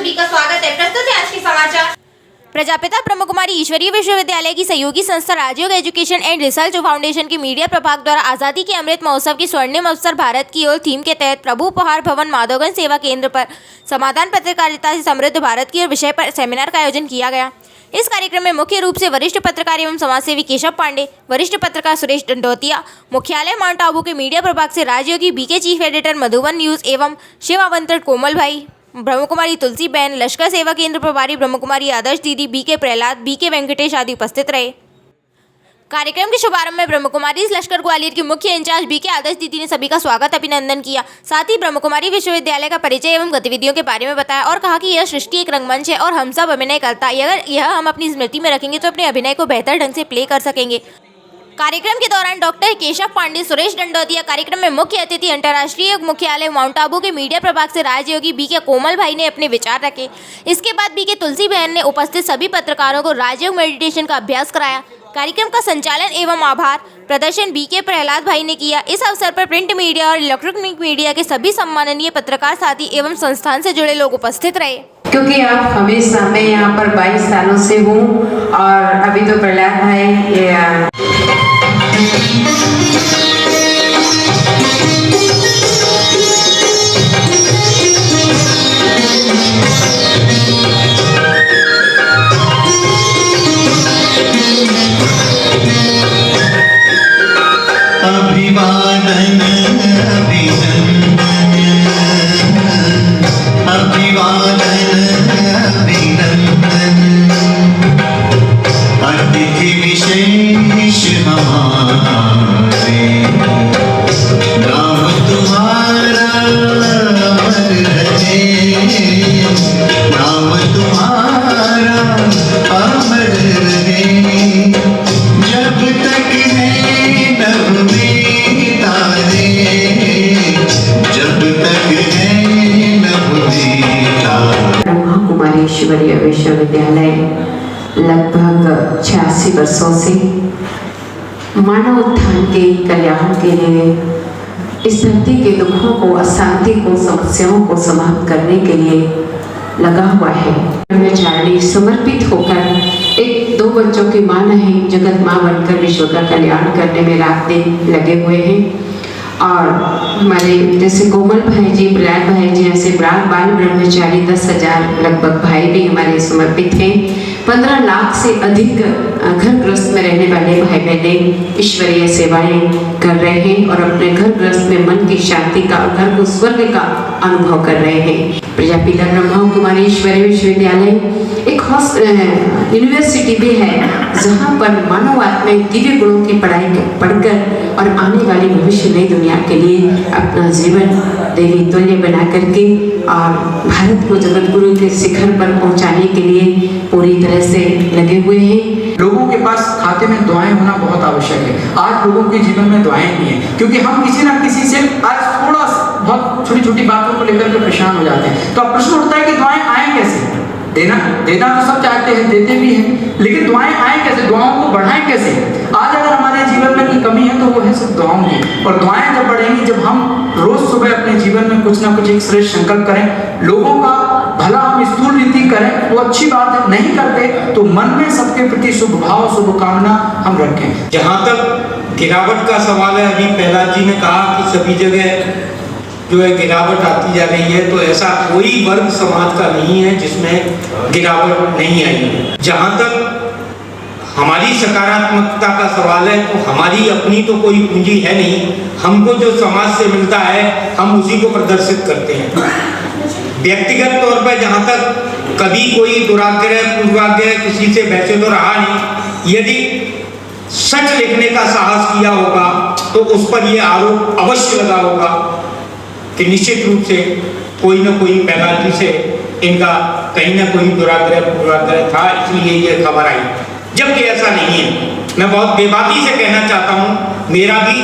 सभी का स्वागत है। प्रस्तुत है आज के समाचार। प्रजापिता ब्रह्मकुमारी ईश्वरीय विश्वविद्यालय की सहयोगी संस्था राजयोग एजुकेशन एंड रिसर्च फाउंडेशन के मीडिया प्रभाग द्वारा आज़ादी के अमृत महोत्सव की स्वर्णिम अवसर भारत की ओर थीम के तहत प्रभु उपहार भवन माधवगंज सेवा केंद्र पर समाधान पत्रकारिता से समृद्ध भारत की ओर विषय पर सेमिनार का आयोजन किया गया। इस कार्यक्रम में मुख्य रूप से वरिष्ठ पत्रकार एवं समाजसेवी केशव पांडे, वरिष्ठ पत्रकार सुरेश दंडोतिया, मुख्यालय माउंट आबू के मीडिया प्रभाग से राजयोगी BK chief editor Madhuban news एवं शिव आवंतरण कोमल भाई, ब्रह्मकुमारी तुलसी बहन, लश्कर सेवा केंद्र प्रभारी ब्रह्मकुमारी आदर्श दीदी, बीके प्रहलाद, बीके वेंकटेश आदि उपस्थित रहे। कार्यक्रम के शुभारंभ में ब्रह्मकुमारी लश्कर ग्वालियर की मुख्य इंचार्ज बीके आदर्श दीदी ने सभी का स्वागत अभिनंदन किया। साथ ही ब्रह्मकुमारी विश्वविद्यालय का परिचय एवं गतिविधियों के बारे में बताया और कहा कि यह सृष्टि एक रंगमंच है और हम सब अभिनय करता है। अगर यह हम अपनी स्मृति में रखेंगे तो अपने अभिनय को बेहतर ढंग से प्ले कर सकेंगे। कार्यक्रम के दौरान डॉक्टर केशव पांडे, सुरेश दंडोतिया, कार्यक्रम में मुख्य अतिथि अंतर्राष्ट्रीय मुख्यालय माउंट आबू के मीडिया प्रभाग से राजयोगी बीके कोमल भाई ने अपने विचार रखे। इसके बाद बीके तुलसी बहन ने उपस्थित सभी पत्रकारों को राजयोग मेडिटेशन का अभ्यास कराया। कार्यक्रम का संचालन एवं आभार प्रदर्शन बीके प्रहलाद भाई ने किया। इस अवसर पर प्रिंट मीडिया और इलेक्ट्रॉनिक मीडिया के सभी सम्माननीय पत्रकार साथी एवं संस्थान से जुड़े लोग उपस्थित रहे। क्योंकि आप हमेशा, मैं यहाँ पर 22 सालों से हूँ और अभी तो प्रहलाद भाई अभिवादन अभिनंदन अभिवादन अभिनंदन अतिथि विशेष हमारे नाम तुम्हारा अमर रहे, नाम तुम्हारा अमर रहे, जब तक है नभ में तारे, जब तक है नभ में तारे। ब्रह्मकुमारी ईश्वरीय विश्वविद्यालय लगभग 86 वर्षों से मानव उत्थान के कल्याण के लिए, इस धरती के दुखों को, अशांति को, समस्याओं को समाप्त करने के लिए लगा हुआ है। ब्रह्मचारिणी समर्पित होकर एक 2 बच्चों की मां नहीं, जगत मां बनकर विश्व का कल्याण करने में रात दिन लगे हुए हैं। और हमारे जैसे कोमल भाई जी, प्रहलाद भाई जी ऐसे बाल ब्रह्मचारी 10,000 लगभग भाई भी हमारे समर्पित हैं। 15 लाख से अधिक घर गृहस्थ में रहने वाले भाई बहने ईश्वरीय सेवाएं कर रहे हैं और अपने घर गृहस्थ में मन की शांति का और घर को स्वर्ग का अनुभव कर रहे हैं। प्रजापिता ब्रह्मकुमारी ईश्वरीय विश्वविद्यालय एक यूनिवर्सिटी भी है जहाँ पर मानव आत्माएं दिव्य गुणों की पढ़ाई पढ़कर और आने वाली भविष्य नई दुनिया के लिए अपना जीवन देवी तुल्य बना करके और भारत को जगत गुरु के शिखर पर पहुंचाने के लिए पूरी तरह से लगे हुए हैं। लोगों के पास खाते में दुआएं होना बहुत आवश्यक है। आज लोगों के जीवन में दुआएं नहीं है, क्योंकि हम किसी ना किसी से आज थोड़ा बहुत छोटी छोटी बातों को लेकर के परेशान हो जाते हैं। तो अब प्रश्न उठता है कि दुआएं आए कैसे? देना तो सब चाहते हैं, देते भी हैं, लेकिन दुआएं आए कैसे? दुआओं को बढ़ाएं कैसे? आज अगर हमारे जीवन में कोई कमी है तो वो है सिर्फ दुआओं की। और दुआएं जब बढ़ेंगी, जब हम रोज सुबह अपने जीवन में कुछ ना कुछ एक श्रेष्ठ संकल्प करें, लोगों का भला हम स्थूल रीति करें, वो अच्छी बात है। नहीं करते तो मन में सबके प्रति शुभ भाव, शुभकामना हम रखें। जहाँ तक गिरावट का सवाल है, अभी प्रहलाद जी ने कहा कि सभी जगह जो है गिरावट आती जा रही है, तो ऐसा कोई वर्ग समाज का नहीं है जिसमें गिरावट नहीं आई है। जहाँ तक हमारी सकारात्मकता का सवाल है, तो हमारी अपनी तो कोई पूंजी है नहीं। हमको जो समाज से मिलता है हम उसी को प्रदर्शित करते हैं। व्यक्तिगत तौर पर जहाँ तक कभी कोई दुराग्रह पूर्वाग्रह किसी से वैसे तो रहा नहीं। यदि सच लिखने का साहस किया होगा तो उस पर यह आरोप अवश्य लगा होगा कि निश्चित रूप से कोई न कोई पेनाल्टी से इनका कहीं ना कोई दुराग्रह पूर्वाग्रह था, इसलिए ये खबर आई। जबकि ऐसा नहीं है। मैं बहुत बेबाकी से कहना चाहता हूँ, मेरा भी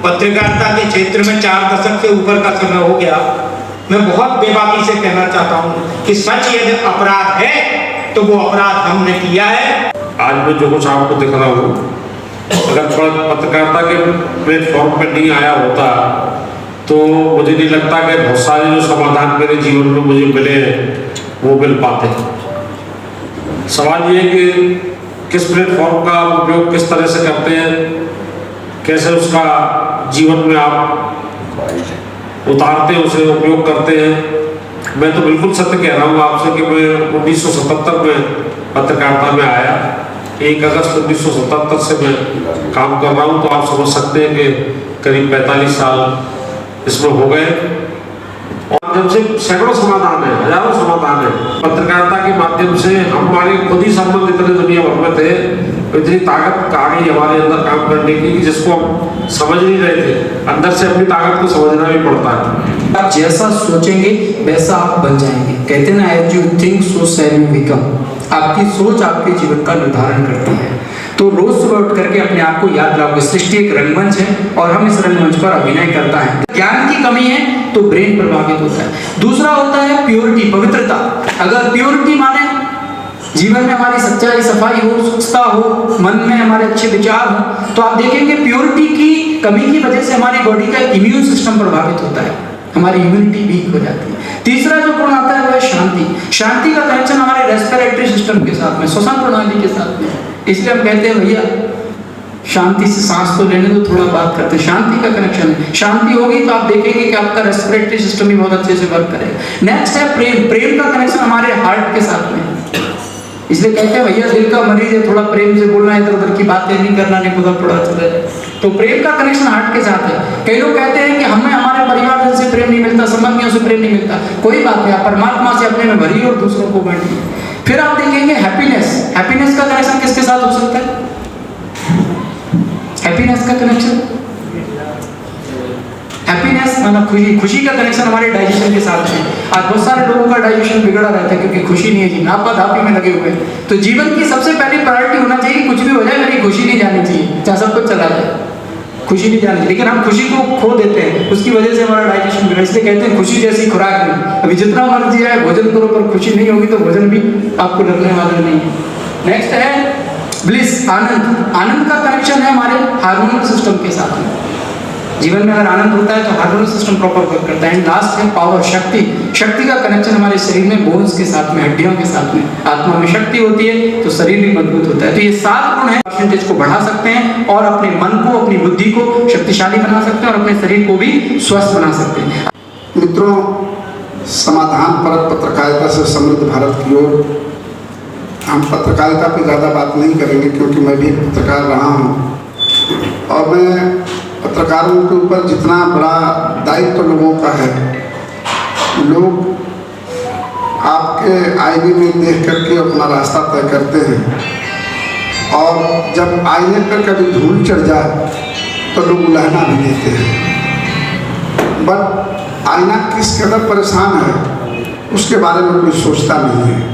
पत्रकारिता के क्षेत्र में 4 दशक से ऊपर का समय हो गया। मैं बहुत बेबाकी से कहना चाहता हूँ कि सच यदि अपराध है तो वो अपराध हमने किया है। आज मैं जो कुछ आपको दिख रहा हूँ, अगर पत्रकारिता के प्लेटफॉर्म पर नहीं आया होता तो मुझे नहीं लगता कि बहुत सारे जो समाधान मेरे जीवन में मुझे मिले हैं वो मिल पाते हैं। सवाल ये है कि किस प्लेटफॉर्म का आप उपयोग किस तरह से करते हैं, कैसे उसका जीवन में आप उतारते हैं, उसे उपयोग करते हैं। मैं तो बिल्कुल सत्य कह रहा हूँ आपसे कि मैं 1977 में पत्रकारिता में आया। 1 अगस्त 1977 से मैं काम कर रहा हूँ, तो आप समझ सकते हैं कि करीब 45 साल इसमें हो गए। और माध्यम से सैकड़ों समाधान है, हजारों समाधान है। पत्रकारिता के माध्यम से हमारे खुद ही संबंध इतने दुनिया भर में थे, इतनी ताकत आ गई हमारे अंदर काम करने की कि जिसको हम समझ नहीं रहे थे। अंदर से अपनी ताकत को समझना भी पड़ता है। आप जैसा सोचेंगे वैसा आप बन जाएंगे। कहते हैं ना, as you think so shall you become. आपकी सोच आपके जीवन का निर्धारण करती है। तो रोज सुबह उठ करके अपने आप को याद रखो, सृष्टि एक रंगमंच है और हम इस रंगमंच पर अभिनय करता है। ज्ञान की कमी है तो ब्रेन प्रभावित होता है। दूसरा होता है प्योरिटी, पवित्रता। अगर प्योरिटी माने जीवन में हमारी सच्चाई, सफाई हो, स्वच्छता हो, मन में हमारे अच्छे विचार हो, तो आप देखेंगे प्योरिटी की कमी की वजह से हमारी बॉडी का इम्यून सिस्टम प्रभावित होता है, हमारी इम्यूनिटी वीक हो जाती है। तीसरा जो गुण आता है वो है शांति। शांति का कनेक्शन हमारे रेस्पिरेटरी सिस्टम के साथ में, श्वसन प्रणाली के साथ में। इसलिए हम कहते हैं भैया शांति से सांस तो लेने दो, थोड़ा बात करते हैं। शांति का कनेक्शन है। शांति होगी तो आप देखेंगे कि आपका रेस्पिरेटरी सिस्टम भी बहुत अच्छे से वर्क करेगा। नेक्स्ट है प्रेम। प्रेम का कनेक्शन हमारे हार्ट के साथ में। इसलिए कहते हैं भैया दिल का मरीज है, थोड़ा प्रेम से बोलना, इधर उधर की बातें नहीं करना, नहीं पता पड़ा चला जाए। तो प्रेम का कनेक्शन हार्ट के साथ है। कई लोग कहते हैं कि हमें हमारे परिवार से प्रेम नहीं मिलता, संबंधियों से प्रेम नहीं मिलता। कोई बात नहीं, आप परमात्मा से अपने में भरिए और दूसरों को बांटिए। फिर आप देखेंगे हैप्पीनेस। हैप्पीनेस का कनेक्शन किसके साथ हो सकता है? हैप्पीनेस का कनेक्शन, हैप्पीनेस माना खुशी। खुशी का कनेक्शन हमारे डाइजेशन के साथ है। आज बहुत सारे लोगों का डाइजेशन बिगड़ा रहता है क्योंकि खुशी नहीं है जी, नापाधापी में लगे हुए हैं। तो जीवन की सबसे पहली प्रायोरिटी होना चाहिए कि कुछ भी हो जाए मेरी खुशी नहीं जानी चाहिए, चाहे सब कुछ चला जाए, खुशी नहीं जानी चाहिए। लेकिन हम खुशी को खो देते हैं, उसकी वजह से हमारा डाइजेशन बिगड़ा। इसलिए कहते हैं खुशी जैसी खुराक नहीं। अभी जितना मर्जी आए भोजन करो, पर खुशी नहीं होगी तो भोजन भी आपको लगने वाला नहीं है। नेक्स्ट है ब्लिस, आनंद। आनंद का कनेक्शन है हमारे हार्मोनल सिस्टम के साथ में। जीवन में अगर आनंद होता है तो हार्मोनल सिस्टम प्रॉपर वर्क करता है। एंड लास्ट है पावर, शक्ति। शक्ति का कनेक्शन हमारे शरीर में बोन्स के साथ में, हड्डियों के साथ में। आत्मा में शक्ति होती है तो शरीर भी मजबूत होता है। तो ये 7 गुण है, परसेंटेज को बढ़ा सकते हैं और अपने मन को, अपनी बुद्धि को शक्तिशाली बना सकते हैं और अपने शरीर को भी स्वस्थ बना सकते हैं। मित्रों, समाधान परक पत्रकारिता से समृद्ध भारत की ओर हम पत्रकारिता पे ज़्यादा बात नहीं करेंगे क्योंकि मैं भी एक पत्रकार रहा हूँ और मैं पत्रकारों के ऊपर जितना बड़ा दायित्व लोगों का है, लोग आपके आईने में देख करके अपना रास्ता तय करते हैं और जब आईने पर कभी धूल चढ़ जाए तो लोग उलाहना भी देते हैं। बट आईना किस कदर परेशान है उसके बारे में कोई सोचता नहीं है।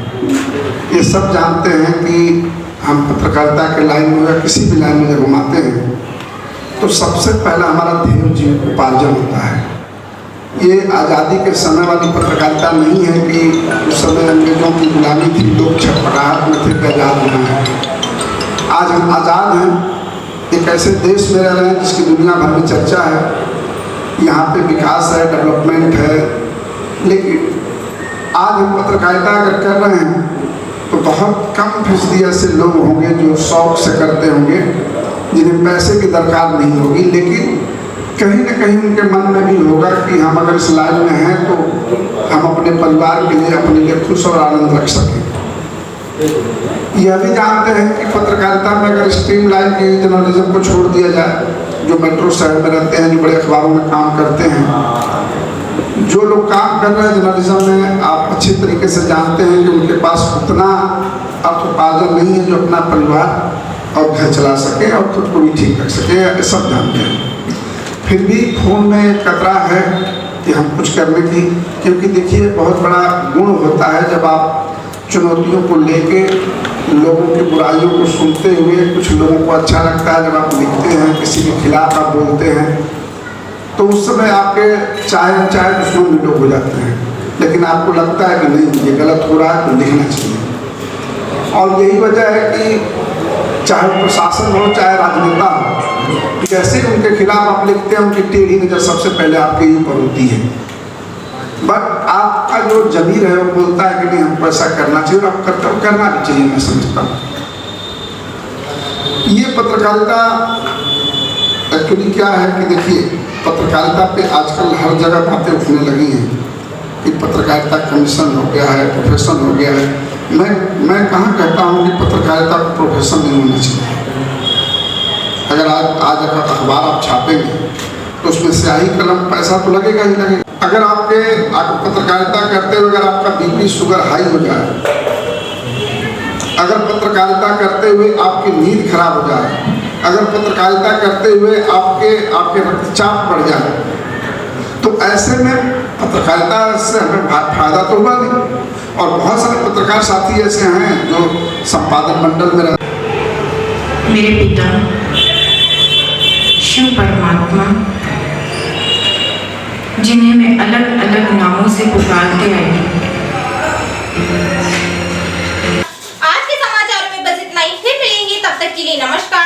ये सब जानते हैं कि हम पत्रकारिता के लाइन में या किसी भी लाइन में जब हम आते हैं तो सबसे पहला हमारा ध्येय जीविकोपार्जन होता है। ये आज़ादी के समय वाली पत्रकारिता नहीं है कि उस समय अंग्रेजों की गुलामी थी, लोग छटपटाहट में थे कि आज़ाद होना है। आज हम आज़ाद हैं, एक ऐसे देश में रह रहे हैं जिसकी दुनिया भर में चर्चा है, यहाँ पे विकास है, डेवलपमेंट है। लेकिन आज हम पत्रकारिता अगर कर रहे हैं तो बहुत कम फीसदी ऐसे लोग होंगे जो शौक से करते होंगे, जिन्हें पैसे की दरकार नहीं होगी, लेकिन कहीं न कहीं उनके मन में भी होगा कि हम अगर इस लाइन में हैं तो हम अपने परिवार के लिए, अपने लिए खुश और आनंद रख सकें। यह भी जानते हैं कि पत्रकारिता में अगर स्ट्रीम लाइन की जर्नलिज्म को छोड़ दिया जाए, जो मेट्रो शहर में रहते हैं, जो बड़े अखबारों में काम करते हैं, जो लोग काम कर रहे हैं जर्नलिज्म में, आप अच्छी तरीके से जानते हैं कि उनके पास उतना अर्थोपार्जन नहीं है जो अपना परिवार और घर चला सके और खुद को भी ठीक रख सके, ये सब जानते हैं। फिर भी खून में कतरा है कि हम कुछ करने की, क्योंकि देखिए बहुत बड़ा गुण होता है जब आप चुनौतियों को लेके लोगों की बुराइयों को सुनते हुए, कुछ लोगों को अच्छा लगता है जब आप लिखते हैं, किसी के खिलाफ आप बोलते हैं, तो उस समय आपके चाहे दुश्मन भी लोग हो जाते हैं, लेकिन आपको लगता है कि नहीं ये गलत हो रहा है तो लिखना चाहिए। और यही वजह है कि चाहे प्रशासन हो चाहे राजनेता हो, जैसे उनके खिलाफ आप लिखते हैं उनकी टेढ़ी नज़र सबसे पहले आपके ऊपर होती है। बट आपका जो जमीर है वो बोलता है कि नहीं हमको ऐसा करना चाहिए और आप करते हो, करना भी चाहिए, मैं समझता हूँ। ये पत्रकारिता एक्चुअली क्या है कि देखिए, पत्रकारिता पे आजकल हर जगह बातें उठने लगी हैं कि पत्रकारिता कमीशन हो गया है, प्रोफेशन हो गया है। मैं कहाँ कहता हूँ कि पत्रकारिता को प्रोफेशन नहीं होना चाहिए। अगर आज अखबार आप छापेंगे तो उसमें स्याही कलम पैसा तो लगेगा ही लगेगा। अगर आप पत्रकारिता करते हुए अगर आपका बीपी शुगर हाई हो जाए, अगर पत्रकारिता करते हुए आपकी नींद खराब हो जाए, अगर पत्रकारिता करते हुए आपके रक्तचाप बढ़ जाए, तो ऐसे में पत्रकारिता से हमें फायदा तो हुआ नहीं। और बहुत सारे पत्रकार साथी ऐसे हैं जो संपादक मंडल में रहते। मेरे पिता शिव परमात्मा, जिन्हें मैं अलग अलग नामों से पुकारते आई हूँ। आज के समाचारों में बस इतना ही, फिर मिलेंगे, तब तक के लिए नमस्कार।